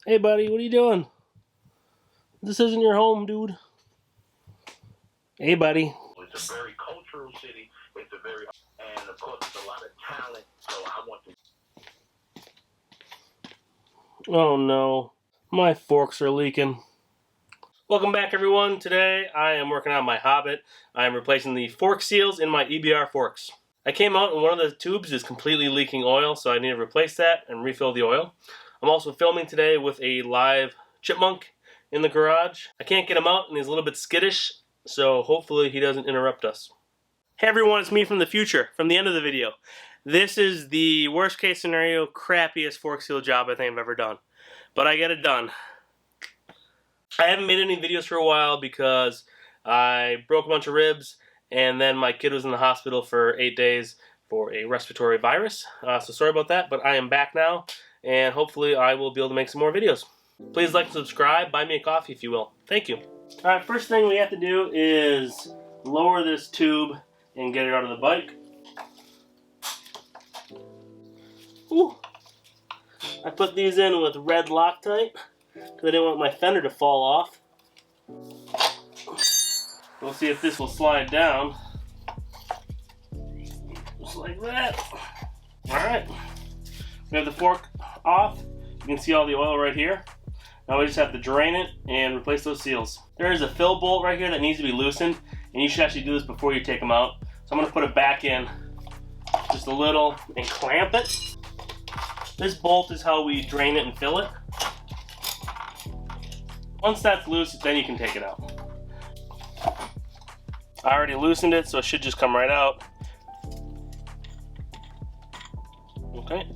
Hey buddy, what are you doing? This isn't your home, dude. Hey buddy. It's a very cultural city. It's a very, and of course, there's a lot of talent. So I want to. Oh no, my forks are leaking. Welcome back, everyone. Today I am working on my Hobbit. I am replacing the fork seals in my EBR forks. I came out and one of the tubes is completely leaking oil, so I need to replace that and refill the oil. I'm also filming today with a live chipmunk in the garage. I can't get him out and he's a little bit skittish, so hopefully he doesn't interrupt us. Hey everyone, it's me from the future, from the end of the video. This is the worst case scenario, crappiest fork seal job I think I've ever done. But I get it done. I haven't made any videos for a while because I broke a bunch of ribs and then my kid was in the hospital for 8 days for a respiratory virus. So sorry about that, but I am back now and hopefully I will be able to make some more videos. Please like and subscribe, buy me a coffee if you will. Thank you. Alright, first thing we have to do is lower this tube and get it out of the bike. Ooh. I put these in with red Loctite because I didn't want my fender to fall off. We'll see if this will slide down. Just like that. Alright. We have the fork off. You can see all the oil right here. Now we just have to drain it and replace those seals. There is a fill bolt right here that needs to be loosened, and you should actually do this before you take them out. So I'm going to put it back in just a little and clamp it. This bolt is how we drain it and fill it. Once that's loose, then you can take it out. I already loosened it, so it should just come right out. Okay.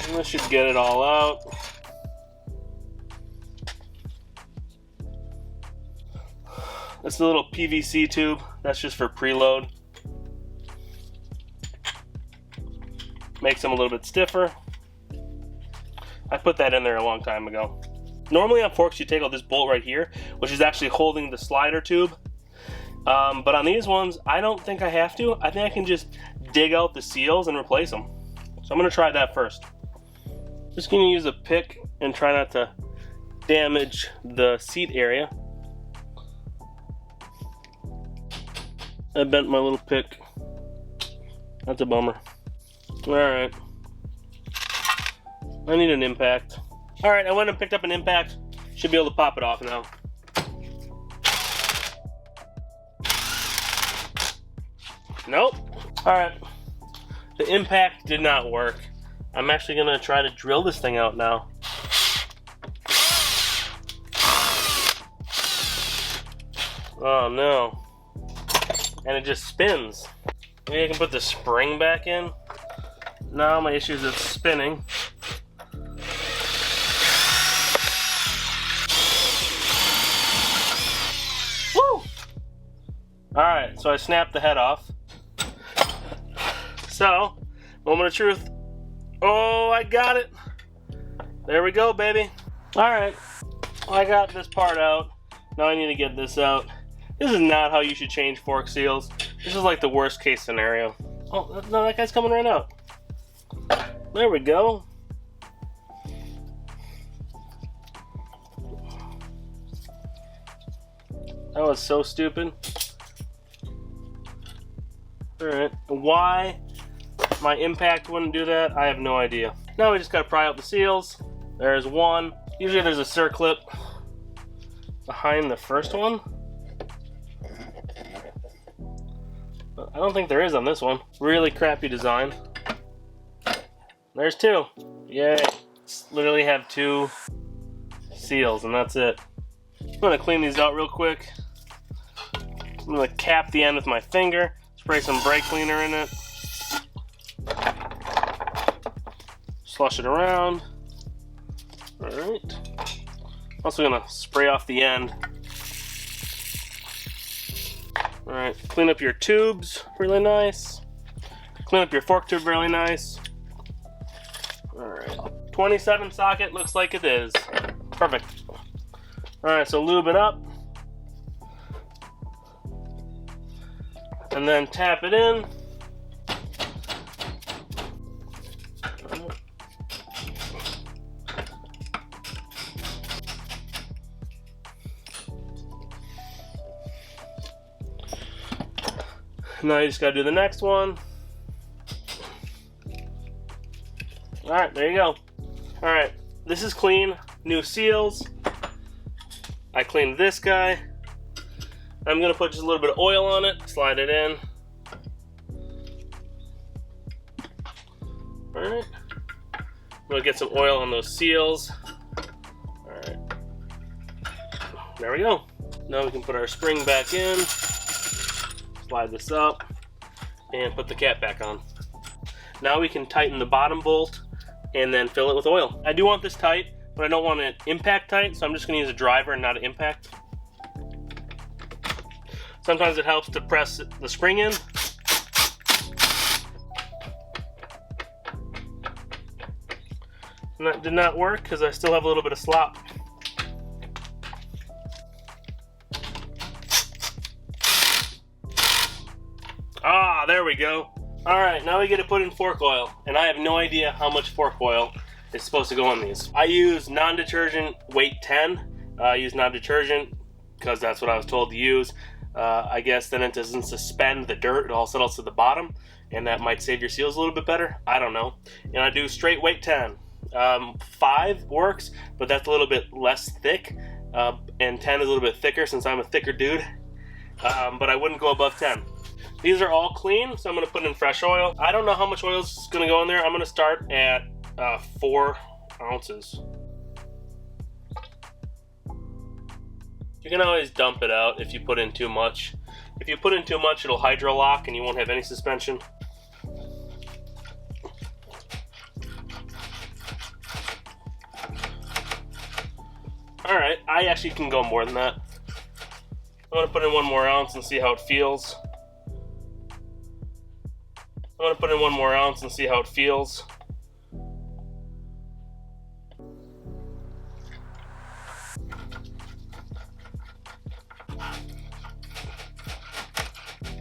And this should get it all out. This is a little PVC tube. That's just for preload. Makes them a little bit stiffer. I put that in there a long time ago. Normally on forks you take out this bolt right here, which is actually holding the slider tube. But on these ones, I don't think I have to. I think I can just dig out the seals and replace them. So I'm going to try that first. Just going to use a pick and try not to damage the seat area. I bent my little pick. That's a bummer. Alright. I need an impact. Alright, I went and picked up an impact. Should be able to pop it off now. Nope. Alright. The impact did not work. I'm actually going to try to drill this thing out now. Oh no. And it just spins. Maybe I can put the spring back in. No, my issue is it's spinning. Woo! Alright, so I snapped the head off. So, moment of truth. Oh, I got it. There we go, baby. Alright, I got this part out. Now I need to get this out. This is not how you should change fork seals. This is like the worst case scenario. Oh, no, that guy's coming right out. There we go. That was so stupid. Alright, why my impact wouldn't do that, I have no idea. Now we just gotta pry out the seals. There's one. Usually there's a circlip behind the first one. But I don't think there is on this one. Really crappy design. There's two. Yay. Literally have two seals and that's it. I'm gonna clean these out real quick. I'm gonna cap the end with my finger, spray some brake cleaner in it. Flush it around. Alright. Also gonna spray off the end. Alright, clean up your tubes really nice. Clean up your fork tube really nice. Alright, 27 socket looks like it is. Perfect. Alright, so lube it up. and then tap it in. Now you just gotta do the next one. Alright, there you go. Alright, this is clean. New seals. I cleaned this guy. I'm gonna put just a little bit of oil on it, slide it in. Alright. We'll get some oil on those seals. Alright. There we go. Now we can put our spring back in. Slide this up and put the cap back on. Now we can tighten the bottom bolt and then fill it with oil. I do want this tight, but I don't want it impact tight, so I'm just gonna use a driver and not an impact. Sometimes it helps to press the spring in. And that did not work because I still have a little bit of slop. Ah, there we go. Alright, now we get to put in fork oil, and I have no idea how much fork oil is supposed to go on these. I use non-detergent weight 10. I use non-detergent because that's what I was told to use. I guess then it doesn't suspend the dirt, it all settles to the bottom, and that might save your seals a little bit better. I don't know. And I do straight weight 10. 5 works, but that's a little bit less thick, and 10 is a little bit thicker since I'm a thicker dude, but I wouldn't go above 10. These are all clean, so I'm going to put in fresh oil. I don't know how much oil is going to go in there. I'm going to start at 4 ounces. You can always dump it out if you put in too much. If you put in too much, it'll hydro lock and you won't have any suspension. Alright, I actually can go more than that. I'm going to put in 1 more ounce and see how it feels. I'm going to put in 1 more ounce and see how it feels.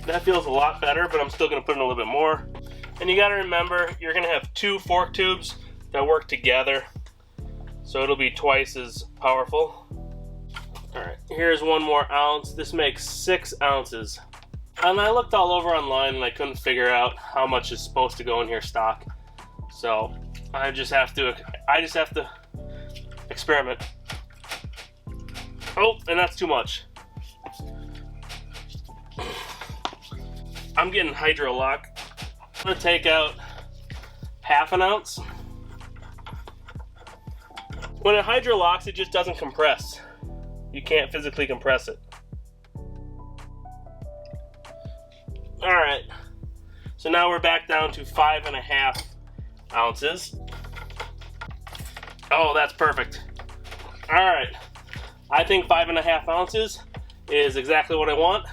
That feels a lot better, but I'm still going to put in a little bit more. And you got to remember, you're going to have 2 fork tubes that work together, so it'll be twice as powerful. Alright, here's 1 more ounce. This makes 6 ounces. And I looked all over online and I couldn't figure out how much is supposed to go in here stock. So I just have to experiment. Oh, and that's too much. I'm getting hydro lock. I'm gonna take out 1/2 ounce. When it hydro locks, it just doesn't compress. You can't physically compress it. Alright, so now we're back down to 5.5 ounces. Oh, that's perfect. Alright, I think 5.5 ounces is exactly what I want.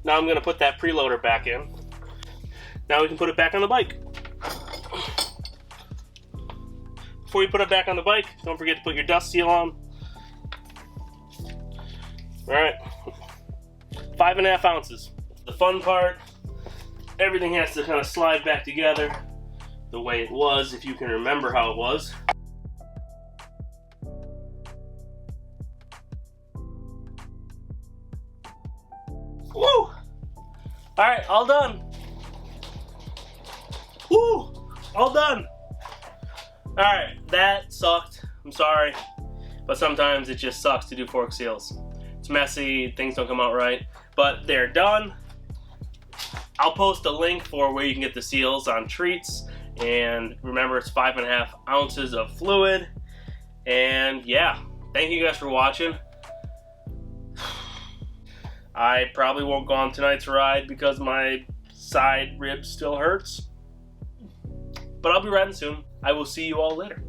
Now I'm going to put that preloader back in. Now we can put it back on the bike. Before you put it back on the bike, don't forget to put your dust seal on. Alright, 5.5 ounces. The fun part, everything has to kind of slide back together the way it was, if you can remember how it was. Woo! Alright, all done. Woo! All done. Alright, that sucked. I'm sorry. But sometimes it just sucks to do fork seals. It's messy, things don't come out right. But they're done. I'll post a link for where you can get the seals on Treats. And remember, it's 5.5 ounces of fluid. And yeah, thank you guys for watching. I probably won't go on tonight's ride because my side rib still hurts. But I'll be riding soon. I will see you all later.